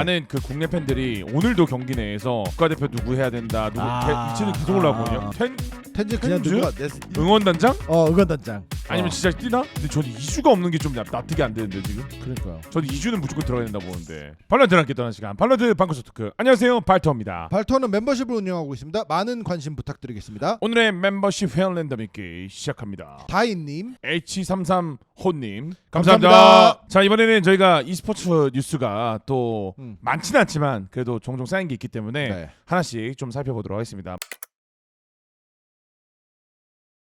많은 그 국내 팬들이 오늘도 경기 내에서 국가대표 누구 해야 된다, 누구 이치는 계속 올라오거든요. 텐즈 그냥 텐즈? 누가 응원단장? 응원단장. 아니면 진짜 뛰나? 근데 저는 이슈가 없는 게 좀 납득이 안 되는데 지금. 그러니까요. 저는 이슈는 무조건 들어가야 된다 보는데. 발로한테 함께 떠나는 시간. 발로한테 방구석 토크. 안녕하세요, 발터입니다. 발터는 멤버십을 운영하고 있습니다. 많은 관심 부탁드리겠습니다. 오늘의 멤버십 회원 랜덤 읽기 시작합니다. 다인님, H33 호님 감사합니다. 감사합니다. 자, 이번에는 저희가 e스포츠 뉴스가 또 많지는 않지만 그래도 종종 쌓인 게 있기 때문에 네. 하나씩 좀 살펴보도록 하겠습니다.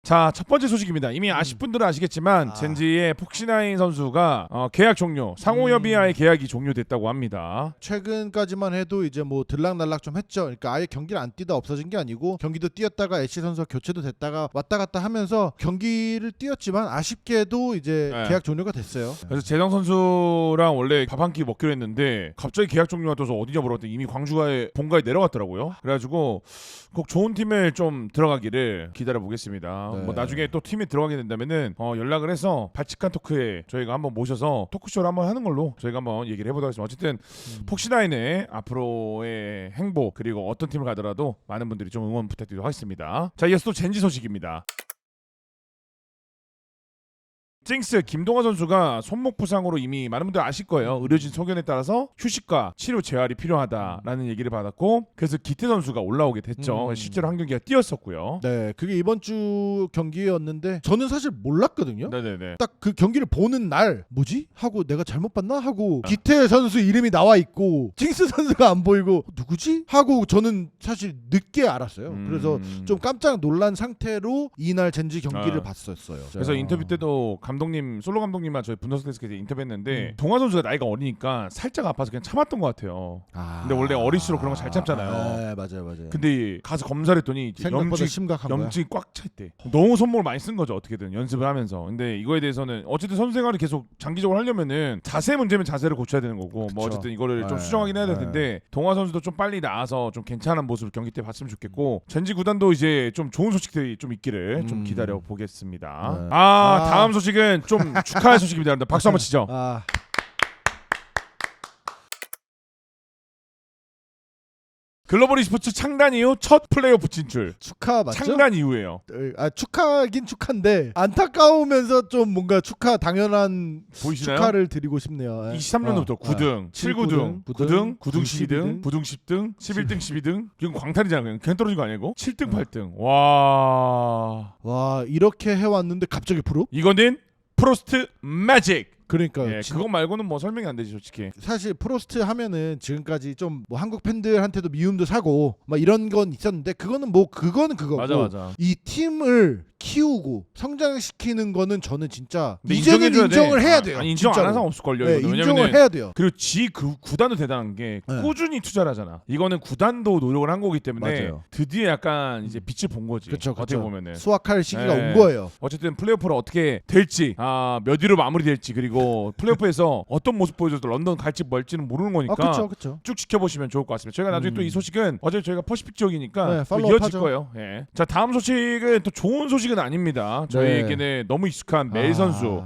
자, 첫 번째 소식입니다. 이미 아실 분들은 아시겠지만 젠지의 폭시나인 선수가 계약 종료, 상호협의하에 계약이 종료됐다고 합니다. 최근까지만 해도 이제 뭐 들락날락 좀 했죠. 그러니까 아예 경기를 안 뛰다 없어진 게 아니고 경기도 뛰었다가 애쉬 선수가 교체도 됐다가 왔다 갔다 하면서 경기를 뛰었지만 아쉽게도 이제 네. 계약 종료가 됐어요. 그래서 재성 선수랑 원래 밥 한 끼 먹기로 했는데 갑자기 계약 종료가 돼서 어디냐 물어봤더니 이미 광주가에 본가에 내려갔더라고요. 그래가지고 꼭 좋은 팀에 좀 들어가기를 기다려 보겠습니다. 네. 뭐 나중에 또 팀에 들어가게 된다면은 연락을 해서 발칙한 토크에 저희가 한번 모셔서 토크쇼를 한번 하는 걸로 저희가 한번 얘기를 해보도록 하겠습니다. 어쨌든 폭시나인의 앞으로의 행복 그리고 어떤 팀을 가더라도 많은 분들이 좀 응원 부탁드리도록 하겠습니다. 자, 이어서 또 젠지 소식입니다. 징스 김동완 선수가 손목 부상으로 이미 많은 분들 아실 거예요. 의료진 소견에 따라서 휴식과 치료 재활이 필요하다라는 얘기를 받았고 그래서 기태 선수가 올라오게 됐죠. 실제로 한 경기가 뛰었었고요. 네, 그게 이번 주 경기였는데 저는 사실 몰랐거든요. 네네네. 딱 그 경기를 보는 날 뭐지? 하고 내가 잘못 봤나? 하고 기태 선수 이름이 나와 있고 징스 선수가 안 보이고 누구지? 하고 저는 사실 늦게 알았어요. 그래서 좀 깜짝 놀란 상태로 이날 젠지 경기를 봤었어요. 그래서 인터뷰 때도 감독님 솔로 감독님과 저희 분더스데스크에서 인터뷰했는데 동아 선수가 나이가 어리니까 살짝 아파서 그냥 참았던 것 같아요. 근데 원래 어릴수록 그런 거 잘 참잖아요. 네, 맞아요. 근데 가서 검사를 했더니 생각보다 심각한 거야. 염증이 꽉 차 있대. 너무 손목을 많이 쓴 거죠, 어떻게든 연습을 하면서. 근데 이거에 대해서는 어쨌든 선수 생활을 계속 장기적으로 하려면은 자세 문제면 자세를 고쳐야 되는 거고 그쵸. 뭐 어쨌든 이거를 좀 네. 수정하긴 해야 될 텐데 동아 선수도 좀 빨리 나와서 좀 괜찮은 모습을 경기 때 봤으면 좋겠고 젠지 구단도 이제 좀 좋은 소식들이 좀 있기를 좀 기다려 보겠습니다. 네. 다음 소식은 좀 축하할 소식입니다. 여러분들 박수 한번 치죠. 글로벌 e스포츠 창단 이후 첫 플레이오프 진출. 축하 맞죠? 창단 이후예요. 축하긴 축하인데 안타까우면서 좀 뭔가 축하 당연한 보이시나요? 축하를 드리고 싶네요. 23년도부터 9등, 7구등, 9등, 9등 12등, 12등, 9등 10등, 11등 12등. 이건 광탈이잖아요. 그냥 떨어진 거 아니고 7등 8등. 와. 와, 이렇게 해왔는데 갑자기 프로? 이거는 프로스트 매직. 그러니까 예, 그거 말고는 뭐 설명이 안 되지 솔직히. 사실 프로스트 하면은 지금까지 좀 뭐 한국 팬들한테도 미움도 사고 막 이런 건 있었는데 그거는 그거고 맞아. 이 팀을 키우고 성장시키는 거는 저는 진짜 근데 이제는 인정해줘야 인정을 돼. 해야 돼요. 아니, 인정 안 진짜로. 한 사람 없을 걸요. 네, 인정을 해야 돼요. 그리고 그 구단도 대단한 게 네. 꾸준히 투자를 하잖아. 이거는 구단도 노력을 한 거기 때문에 맞아요. 드디어 약간 이제 빛을 본 거지. 그쵸. 어떻게 보면은. 수확할 시기가 네. 온 거예요. 어쨌든 플레이오프를 어떻게 될지 몇 위로 마무리될지 그리고 플레이오프에서 어떤 모습 보여줘도 런던 갈지 멀지는 모르는 거니까 그렇죠. 쭉 지켜보시면 좋을 것 같습니다. 저희가 나중에 또 이 소식은 어차피 저희가 퍼시픽 지역이니까 네, 또 팔로우업 이어질 하죠. 거예요. 예. 자, 다음 소식은 또 좋은 소식은 아닙니다. 저희에게는 너무 익숙한 멜 선수.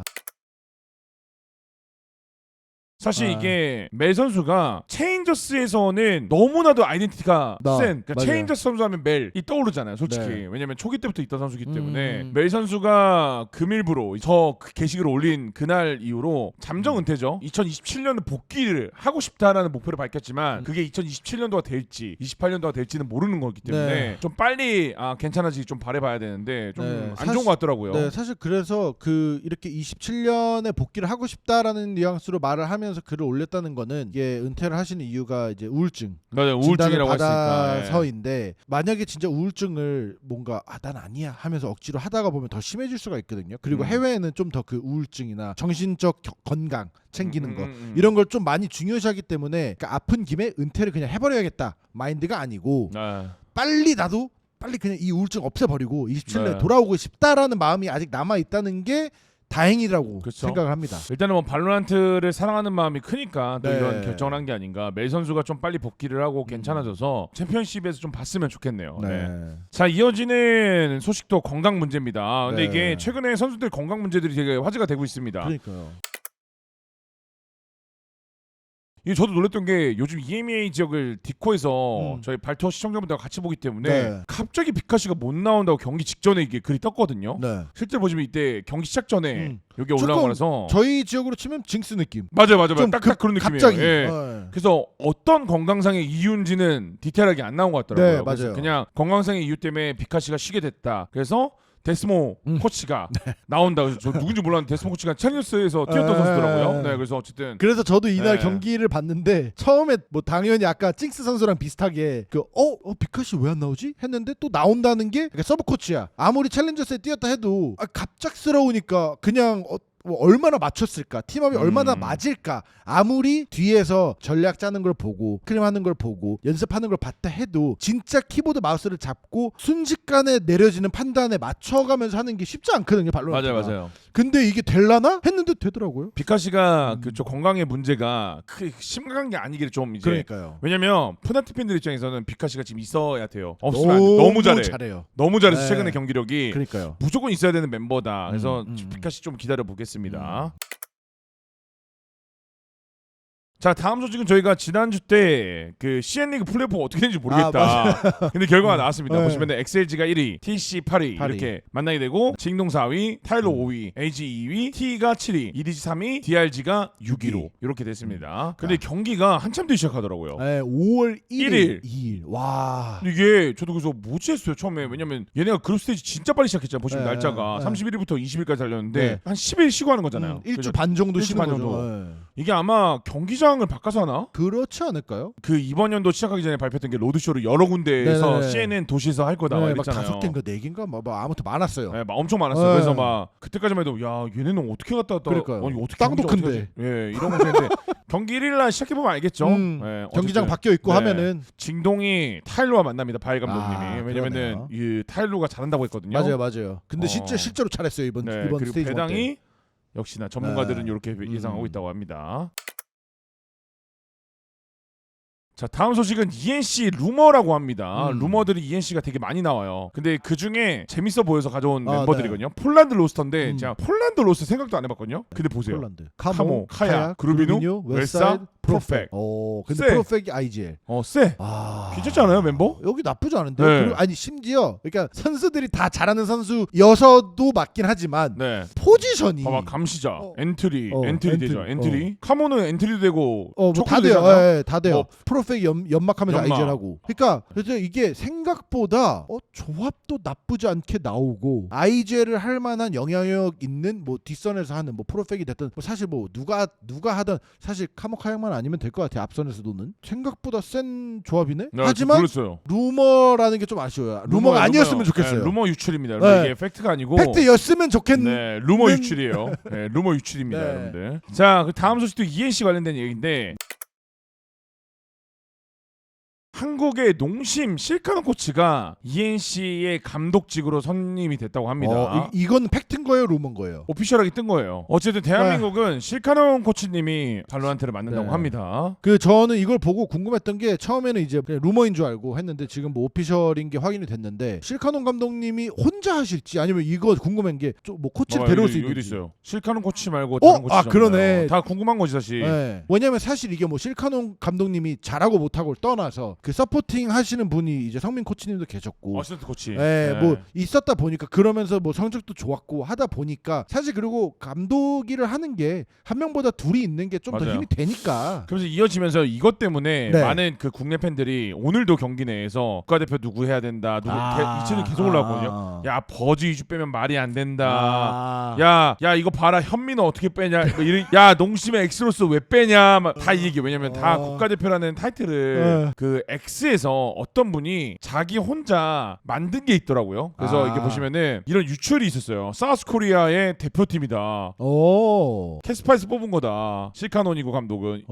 사실 이게 멜 선수가 체인저스에서는 너무나도 아이덴티티가 센. 그러니까 맞아요. 체인저스 선수 하면 멜이 떠오르잖아요. 솔직히. 네. 왜냐면 초기 때부터 있던 선수기 때문에 멜 선수가 금일부로 그 게시글을 올린 그날 이후로 잠정 은퇴죠. 2027년에 복귀를 하고 싶다라는 목표를 밝혔지만 그게 2027년도가 될지 28년도가 될지는 모르는 거기 때문에 네. 좀 빨리 괜찮아지기 좀 바라봐야 되는데 좀 네, 안 좋은 것 같더라고요. 네, 사실 그래서 이렇게 27년에 복귀를 하고 싶다라는 뉘앙스로 말을 하면서 글을 올렸다는 거는 이게 은퇴를 하시는 이유가 이제 우울증, 맞아요. 진단을 우울증이라고 했으니까. 받아서인데 만약에 진짜 우울증을 뭔가 난 아니야 하면서 억지로 하다가 보면 더 심해질 수가 있거든요. 그리고 해외에는 좀 더 그 우울증이나 정신적 건강 챙기는 거 이런 걸 좀 많이 중요시하기 때문에 그러니까 아픈 김에 은퇴를 그냥 해버려야겠다 마인드가 아니고 빨리 그냥 이 우울증 없애버리고 27년에 돌아오고 싶다라는 마음이 아직 남아 있다는 게 다행이라고 그쵸. 생각을 합니다. 일단은 뭐 발로란트를 사랑하는 마음이 크니까 또 네. 이런 결정을 한 게 아닌가. 멜 선수가 좀 빨리 복귀를 하고 괜찮아져서 챔피언십에서 좀 봤으면 좋겠네요. 네. 자, 이어지는 소식도 건강 문제입니다. 근데 네. 이게 최근에 선수들 건강 문제들이 되게 화제가 되고 있습니다. 그러니까요. 이게 저도 놀랐던 게 요즘 EMEA 지역을 디코에서 음. 저희 발투어 시청자분들과 같이 보기 때문에 네. 갑자기 비카시가 못 나온다고 경기 직전에 이게 글이 떴거든요. 네. 실제 보시면 이때 경기 시작 전에 음. 여기 올라온 조금 거라서 저희 지역으로 치면 징스 느낌. 맞아요. 좀 딱딱 그런 느낌이에요. 갑자기. 예. 네. 그래서 어떤 건강상의 이유인지는 디테일하게 안 나온 것 같더라고요. 네, 그래서 맞아요. 그냥 건강상의 이유 때문에 비카시가 쉬게 됐다. 그래서 데스모 코치가 나온다. 그래서 저 누군지 몰랐는데 데스모 코치가 챌린저스에서 뛰었던 선수더라고요. 네, 그래서 어쨌든 그래서 저도 이날 네. 경기를 봤는데 처음에 뭐 당연히 아까 찡스 선수랑 비슷하게 비카시 왜 안 나오지? 했는데 또 나온다는 게 그러니까 서브 코치야. 아무리 챌린저스에 뛰었다 해도 갑작스러우니까 그냥 뭐 얼마나 맞췄을까? 팀업이 얼마나 맞을까? 아무리 뒤에서 전략 짜는 걸 보고 크림하는 걸 보고 연습하는 걸 봤다 해도 진짜 키보드 마우스를 잡고 순식간에 내려지는 판단에 맞춰가면서 하는 게 쉽지 않거든요. 발로란트가. 맞아요. 근데 이게 될라나? 했는데 되더라고요. 비카시가 그쪽 건강의 문제가 크게 심각한 게 아니길 좀 이제 그러니까요. 왜냐면 푸나티 팬들 입장에서는 비카시가 지금 있어야 돼요. 없으면 안 돼. 너무 잘해. 잘해요. 너무 잘해서 네. 최근에 경기력이 그러니까요. 무조건 있어야 되는 멤버다. 그래서 음. 비카시 좀 기다려 보겠습니다. 자, 다음 소식은 저희가 지난주 때 그 CN 리그 플레이오프 어떻게 되는지 모르겠다. 근데 결과가 나왔습니다. 네. 보시면 XLG가 1위, TC 8위 8위. 이렇게 만나게 되고 징동 4위, 타일러 5위, AG 2위, T가 7위, EDG 3위, DRG가 6위로 이렇게 됐습니다. 근데 경기가 한참 뒤에 시작하더라고요. 네, 5월 1일, 1일. 2일. 와. 이게 저도 그래서 뭐지 했어요 처음에. 왜냐면 얘네가 그룹 스테이지 진짜 빨리 시작했잖아요. 보시면 네, 날짜가 네. 31일부터 20일까지 달렸는데 네. 한 10일 쉬고 하는 거잖아요. 1주 반 정도 일주 쉬는 반 거죠. 정도. 네. 이게 아마 경기장을 바꿔서 하나? 그렇지 않을까요? 그 이번 연도 시작하기 전에 발표했던 게 로드쇼를 여러 군데에서 네네네. CNN 도시에서 할 거다 네, 막 이랬잖아요. 5개인가 4개인가 뭐 아무튼 많았어요. 네, 막 엄청 많았어요. 네. 그래서 막 그때까지만 해도 야 얘네는 어떻게 갔다 왔다. 그러니까요. 아니, 어떻게 땅도 경기장 큰데. 어떻게 하지? 예, 이런 거 했는데 경기 1일 날 시작해 보면 알겠죠. 네, 경기장 어쨌든. 바뀌어 있고 네. 하면은 징동이 타일로와 만납니다. 바이 감독님이. 아, 왜냐면은 이 타일로가 잘한다고 했거든요. 맞아요. 근데 실제로 잘했어요 이번 네, 이번 그리고 스테이지 원 때. 배당이 역시나 전문가들은 네. 이렇게 예상하고 있다고 합니다. 자, 다음 소식은 ENC 루머라고 합니다. 루머들이 ENC가 되게 많이 나와요. 근데 그 중에 재밌어 보여서 가져온 멤버들이거든요. 폴란드 로스터인데 제가 폴란드 로스터 생각도 안 해봤거든요. 근데 보세요. 폴란드. 카모, 카야, 그루비누, 웨사, 프로펙. 근데 쎄. 프로펙이 IGL. 쎄. 아. 괜찮지 않아요, 멤버? 여기 나쁘지 않은데. 네. 그리고 아니 심지어 그러니까 선수들이 다 잘하는 선수여서도 맞긴 하지만 네. 포지션이 봐봐, 감시자, 엔트리, 어, 엔트리 되죠. 엔트리. 카모는 엔트리도 되고, 뭐 초크도 다 돼요. 되잖아요. 예, 다 돼요. 뭐, 프로펙 연막하면서 연막. 아이젤하고. 그러니까 그래서 이게 생각보다 조합도 나쁘지 않게 나오고 아이젤을 할 만한 영향력 있는 뭐 뒷선에서 하는 뭐 프로펙이 됐든 뭐 사실 뭐 누가 하든 사실 카모카양만 아니면 될 것 같아요. 앞선에서도는 생각보다 센 조합이네. 네, 하지만 그랬어요. 루머라는 게 좀 아쉬워요. 루머가 아니었으면 좋겠어요. 네, 루머 유출입니다. 네. 여러분. 이게 팩트가 아니고 팩트였으면 좋겠는. 네, 루머 유출이에요. 네, 루머 유출입니다, 네. 여러분들. 자, 그 다음 소식도 ENC 관련된 얘기인데 한국의 농심 실카노 코치가 ENC의 감독직으로 선임이 됐다고 합니다. 이건 팩트인 거예요, 루머인 거예요? 오피셜하게 뜬 거예요. 어쨌든 대한민국은 실카노 코치님이 발로란트를 맡는다고 네. 합니다. 저는 이걸 보고 궁금했던 게 처음에는 이제 그냥 루머인 줄 알고 했는데 지금 뭐 오피셜인 게 확인이 됐는데 실카논 감독님이 혼자 하실지 아니면 이거 궁금한 게 좀 뭐 코치를 데려올 수 여기도 있는지. 있어요. 실카노 코치 말고 다른 코치. 그러네. 다 궁금한 거지 사실. 네. 왜냐면 사실 이게 뭐 실카논 감독님이 잘하고 못하고를 떠나서 그 서포팅 하시는 분이 이제 성민 코치님도 계셨고 어시스턴트 코치. 뭐 있었다 보니까 그러면서 뭐 성적도 좋았고 하다 보니까 사실 그리고 감독일을 하는 게 한 명보다 둘이 있는 게 좀 더 맞아요. 힘이 되니까. 그래서 이어지면서 이것 때문에 네. 많은 그 국내 팬들이 오늘도 경기 내에서 국가대표 누구 해야 된다. 누구 이치는 계속 올라왔거든요. 야 버즈 2주 빼면 말이 안 된다. 야 이거 봐라 현민은 어떻게 빼냐. 뭐 야 농심의 엑스로스 왜 빼냐. 다 이 얘기. 왜냐면 다 국가대표라는 타이틀을 그 X에서 어떤 분이 자기 혼자 만든 게 있더라고요. 그래서 이게 보시면은 이런 유출이 있었어요. 사우스코리아의 대표팀이다. 캐스파에서 뽑은 거다. 실카논이고 감독은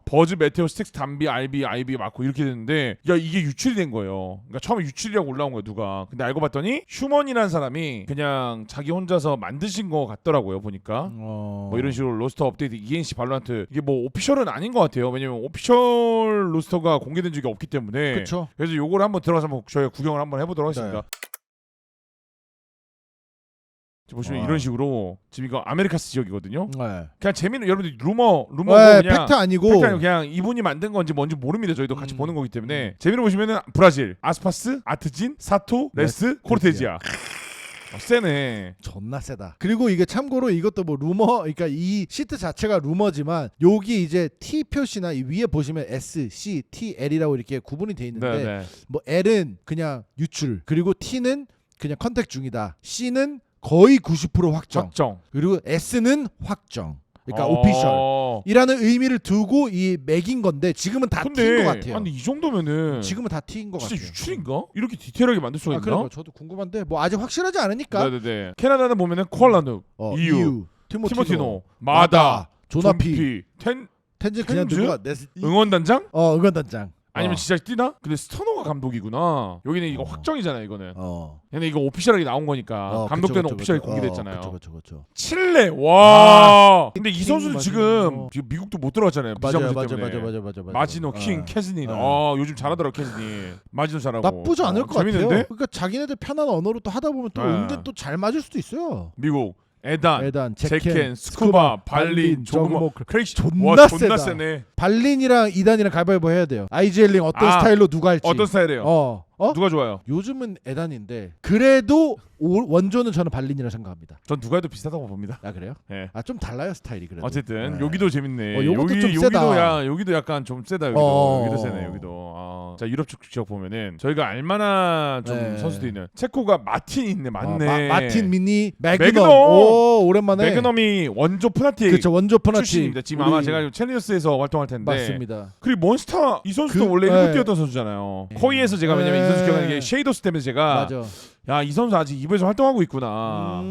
버즈, 메테오, 스틱스, 담비, 아이비 맞고 이렇게 됐는데 야 이게 유출이 된 거예요. 그러니까 처음에 유출이라고 올라온 거야 누가. 근데 알고 봤더니 휴먼이라는 사람이 그냥 자기 혼자서 만드신 거 같더라고요 보니까. 뭐 이런 식으로 로스터 업데이트 ENC 발로란트 이게 뭐 오피셜은 아닌 것 같아요. 왜냐면 오피셜 로스터가 공개된 적이 없기 때문에. 그렇죠. 그래서 요거를 한번 들어가서 한번 저희가 구경을 한번 해보도록 하겠습니다. 보시면 이런 식으로 지금 이거 아메리카스 지역이거든요. 네. 그냥 재미는 여러분들 루머 네, 그냥 팩트 아니고 팩트 아니고 그냥 이분이 만든 건지 뭔지 모릅니다. 저희도 같이 보는 거기 때문에 재미로 보시면은 브라질, 아스파스, 아트진, 사토, 레스, 코르테지아. 세네. 존나 세다. 그리고 이게 참고로 이것도 뭐 루머, 그러니까 이 시트 자체가 루머지만 여기 이제 T 표시나 이 위에 보시면 S, C, T, L이라고 이렇게 구분이 돼 있는데 네네. 뭐 L은 그냥 유출, 그리고 T는 그냥 컨택 중이다. C는 거의 90% 확정. 그리고 S는 확정. 그러니까 오피셜이라는 의미를 두고 이 맥인 건데 지금은 다 T인 것 같아요. 근데 이 정도면은 지금은 다 T인 것 진짜 같아요. 유출인가? 이렇게 디테일하게 만들 수가 있나? 그러니까 저도 궁금한데 뭐 아직 확실하지 않으니까. 네네네. 캐나다는 보면은 코알라누, 이유, 티모티노, 마다, 조나피, 텐즈 그냥 텐즈? 누가 응원단장? 응원단장. 아니면 진짜 뛰나? 근데 스터너가 감독이구나. 여기는 이거 확정이잖아요. 이거는. 근데 이거 오피셜하게 나온 거니까 감독대는 오피셜이 공개됐잖아요. 그렇죠. 칠레. 와. 근데 이 선수는 지금 미국도 못 들어갔잖아요. 비자 문제 때문에. 맞아. 마지노, 킹, 캐즈닌. 요즘 잘하더라 캐즈닌. 마지노 잘하고. 나쁘지 않을 것 재밌는데? 같아요. 그러니까 자기네들 편한 언어로 또 하다 보면 또 은근 또 잘 맞을 수도 있어요. 미국. 에단, 제켄, 스쿠바, 스쿠바, 발린, 조그모, 크레이시. 존나 존나 세다. 세네. 발린이랑 이단이랑 가위바위보 해야 돼요. 아이젤링 어떤 스타일로 누가 할지. 어떤 스타일이에요? 누가 좋아요? 요즘은 에단인데 그래도 원조는 저는 발린이라 생각합니다. 전 누가 해도 비슷하다고 봅니다. 아 그래요? 네. 좀 달라요 스타일이 그래도. 어쨌든 네. 여기도 재밌네. 요것도 좀 세다. 여기도 약간 좀 세다. 여기도 세네. 여기도. 자 유럽 쪽 지역 보면은 저희가 알만한 좀 선수도 있는 체코가 마틴이 있네. 맞네. 마틴 미니 매그넘. 매그넘. 오 오랜만에. 매그넘이 원조 푸나틱. 그렇죠 원조 푸나틱 출신입니다. 지금 아마 제가 챌린저스에서 활동할 텐데. 맞습니다. 그리고 몬스타 이 선수도 원래 1부 뛰었던 선수잖아요. 코이에서 제가 왜냐면 이 선수 기억나는 게 쉐이더스 때문에 제가 맞아. 야 이 선수 아직 2부에서 활동하고 있구나.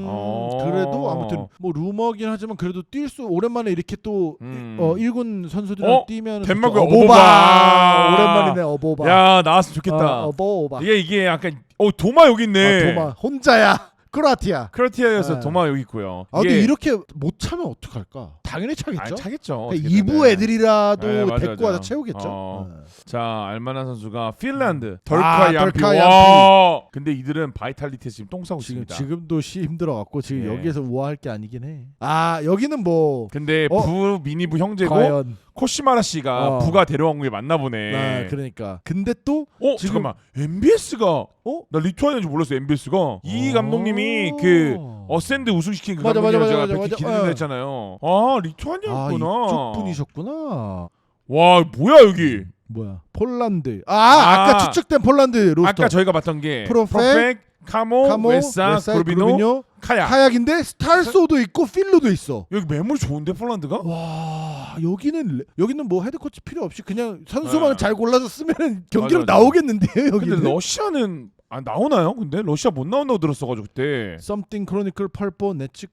그래도 아무튼 뭐 루머긴 하지만 그래도 뛸 수 오랜만에 이렇게 또 1군 선수들이랑 뛰면 덴마크 어보바 오랜만이네 어보바. 야 나왔으면 좋겠다. 어보바. 이게 약간 도마 여기 있네. 도마 혼자야. 크로아티아여서 도마 여기 있고요. 근데 이렇게 못 차면 어떡할까? 당연히 차겠죠. 차겠죠. 2부 애들이라도 맞아, 데리고 와서 채우겠죠. 자 알만한 선수가 핀란드 덜카 얌피. 근데 이들은 바이탈리티에 지금 똥 싸고 있습니다. 지금도 힘들어갖고 지금 여기에서 우아할 게 아니긴 해. 여기는 뭐 근데 부 미니부 형제고 과연 코시마라 씨가 부가 데려온 게 맞나 보네. 그러니까. 근데 또 지금 잠깐만 MBS가 나 리투아니아인 줄 몰랐어. MBS가 이 감독님이 그 어센드 우승시킨 그 감독님이랑 제가 기대를 했잖아요. 리투아니아였구나. 이쪽 분이셨구나. 와 뭐야 여기. 뭐야 폴란드. 아까 추측된 폴란드 로스터. 아까 저희가 봤던 게 프로펙, 카모, 웨사, 그루비노, 카약인데 스탈소도 있고 필로도 있어. 여기 매물 좋은데 폴란드가? 와 여기는 뭐 헤드코치 필요 없이 그냥 선수만 잘 골라서 쓰면 경기력 나오겠는데요 여기는. 근데 러시아는 나오나요? 근데 러시아 못 나온다고 들었어가지고 그때. Something Chronicle 펄퍼 네츠.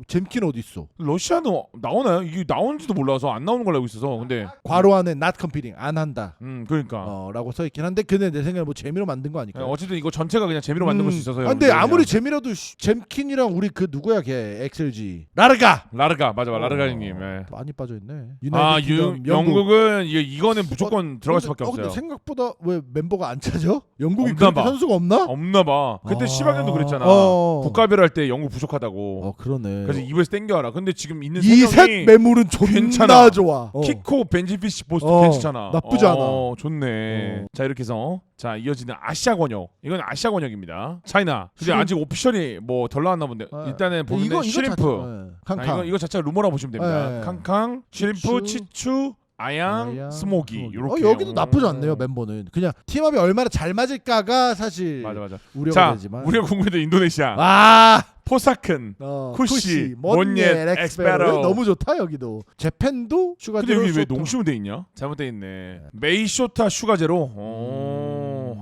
잼킨 어디 있어? 러시아는 나오나요? 이게 나오는지도 몰라서 안 나오는 걸로 알고 있어서. 근데 괄호 안에 not competing 안 한다. 그러니까. 라고 써 있긴 한데 근데 내 생각에 뭐 재미로 만든 거 아닐까? 어쨌든 이거 전체가 그냥 재미로 만든 걸 수 있어서요. 근데 아무리 재미라도 잼킨이랑 우리 그 누구야 걔 엑셀지 라르가 맞아 라르가님. 많이 빠져있네. 영국은 이거는 무조건 들어갈 수밖에 없어요. 근데 생각보다 왜 멤버가 안 차죠? 영국이 없나 그렇게 선수가 없나? 없나 봐. 그때 10학년도 그랬잖아. 국가별 할 때 영국 부족하다고. 그러네. 그래서 2부에서 땡겨와라. 근데 지금 있는 이셋 매물은 존나 괜찮아. 좋아. 키코, 벤지피시, 보스도 괜찮잖아. 나쁘지 않아. 좋네. 자 이렇게 해서 이어지는 아시아 권역. 이건 아시아 권역입니다. 차이나. 근데 아직 오피셜이 뭐 덜 나왔나 본데. 일단은 보면 슈림프. 이거 자체가 루머라고 보시면 됩니다. 캉캉, 슈림프, 치추, 아양, 스모기. 이렇게. 여기도 나쁘지 않네요. 멤버는. 그냥 팀업이 얼마나 잘 맞을까가 사실 맞아. 우려가 되지만. 우리가 궁금했던 인도네시아. 포사큰, 쿠시, 몬옌, 엑스페로. 너무 좋다 여기도. 재팬도 슈가제로. 근데 여기 왜 농심으로 돼 있냐? 잘못돼 있네. 메이쇼타 슈가제로.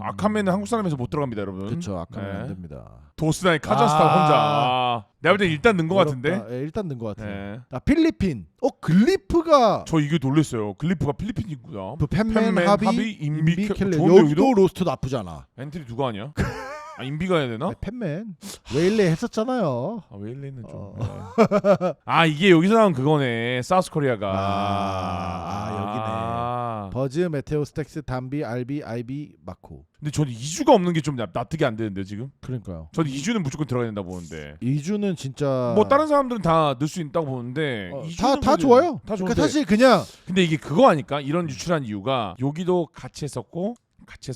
아카멘은 한국 사람에서 못 들어갑니다, 여러분. 그렇죠. 아카멘 안 됩니다. 도스나이 카자흐스탄 혼자. 내가 볼 때 일단 는 것 같은데. 일단 는 것 같아요. 필리핀. 글리프가. 저 이게 놀랬어요. 글리프가 필리핀이구나. 팬맨 하비 임비 켈레. 여기도 로스트 나쁘잖아. 엔트리 누가 하냐? 인비가 해야 되나? 팬맨 웨일레 했었잖아요. 웨일레는 좀. 이게 여기서 나온 그거네. 사우스 코리아가. 여기네. 버즈, 메테오, 스택스, 담비, 알비, 아이비, 마코. 근데 저는 2주가 없는 게 좀 납득이 안 되는데 지금. 그러니까요. 저는 2주는 무조건 들어가야 된다 보는데. 2주는 진짜 뭐 다른 사람들은 다 넣을 수 있다고 보는데 다 좋아요. 다 좋은데. 그러니까 사실 그냥 근데 이게 그거 아닐까? 이런 유출한 이유가 여기도 같이 했었고 같이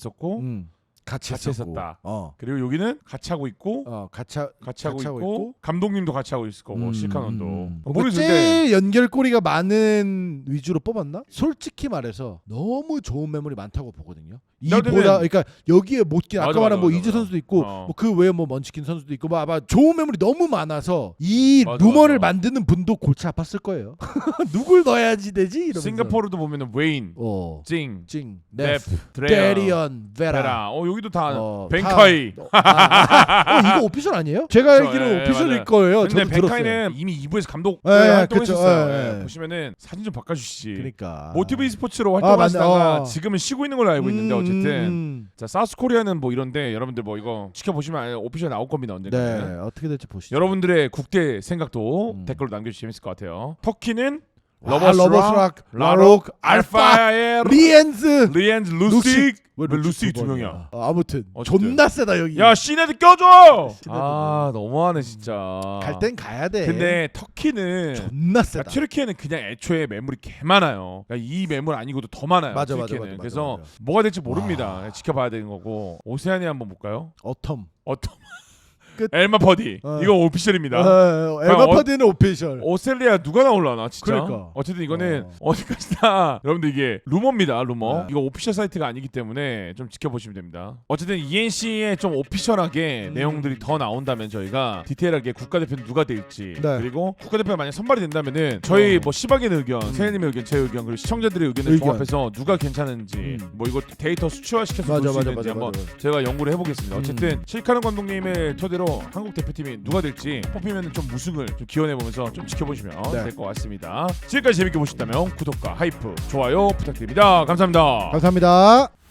같이 했었다. 어. 그리고 여기는 같이 하고 있고 같이 하고 있고 감독님도 같이 하고 있을 거고 실카논도 뭔가 모르겠는데 제일 연결고리가 많은 위주로 뽑았나? 솔직히 말해서 너무 좋은 매물이 많다고 보거든요. 이보다 그러니까 여기에 못낀 아까 말한 뭐 이재 선수도 있고 뭐 그 외에 뭐 먼치킨 선수도 있고 뭐 아마 좋은 매물이 너무 많아서 이 루머를 만드는 분도 골치 아팠을 거예요. 누굴 넣어야지 되지? 이러면서. 싱가포르도 보면은 웨인, 징, 넵, 데리언, 베라. 여기도 다 벤카이. 이거 오피셜 아니에요? 제가 알기로는 오피셜일 거예요. 근데 저도 벤카이는 들었어요. 이미 2부에서 감독 활동했었어요. 그쵸. 보시면은 사진 좀 바꿔주시지. 그러니까 모티브 e스포츠로 활동하시다가 맞네. 지금은 쉬고 있는 걸로 알고 있는데 어쨌든 자 사우스코리아는 뭐 이런데 여러분들 뭐 이거 지켜보시면 오피셜 나올 겁니다 언젠가. 네, 어떻게 될지 보시죠. 여러분들의 국대 생각도 댓글로 남겨주시면 재밌을 것 같아요. 터키는 러버스락, 라록, 알파의 리엔즈, 루식. 왜 루식 두 명이야? 아무튼 어쨌든. 존나 세다 여기. 야 시네드 껴줘. 너무하네 진짜. 갈 땐 가야 돼. 근데 터키는 존나 세다. 튀르키예는 그냥 애초에 매물이 개 많아요. 그러니까 이 매물 아니고도 더 많아요. 맞아. 그래서 뭐가 될지 모릅니다. 지켜봐야 되는 거고. 오세아니아 한번 볼까요? 어텀. 끝. 엘마 퍼디 이거 오피셜입니다. 엘마 퍼디는 오피셜. 오스트레일리아 누가 나올라나 진짜. 그러니까. 어쨌든 이거는 어디까지나 여러분들 이게 루머입니다. 루머. 네. 이거 오피셜 사이트가 아니기 때문에 좀 지켜보시면 됩니다. 어쨌든 ENC에 좀 오피셜하게 내용들이 더 나온다면 저희가 디테일하게 국가대표는 누가 될지 그리고 국가대표가 만약 선발이 된다면은 저희 뭐 시박의 의견, 세현님의 의견, 제 의견 그리고 시청자들의 의견을 종합해서 누가 괜찮은지 뭐 이거 데이터 수치화시켜서 볼 수 있는지 한번 제가 연구를 해보겠습니다. 어쨌든 실카노 감독님의 토대로 한국 대표팀이 누가 될지 뽑히면 좀 우승을 좀 기원해보면서 좀 지켜보시면 될 것 같습니다. 지금까지 재밌게 보셨다면 구독과 하이프, 좋아요 부탁드립니다. 감사합니다. 감사합니다.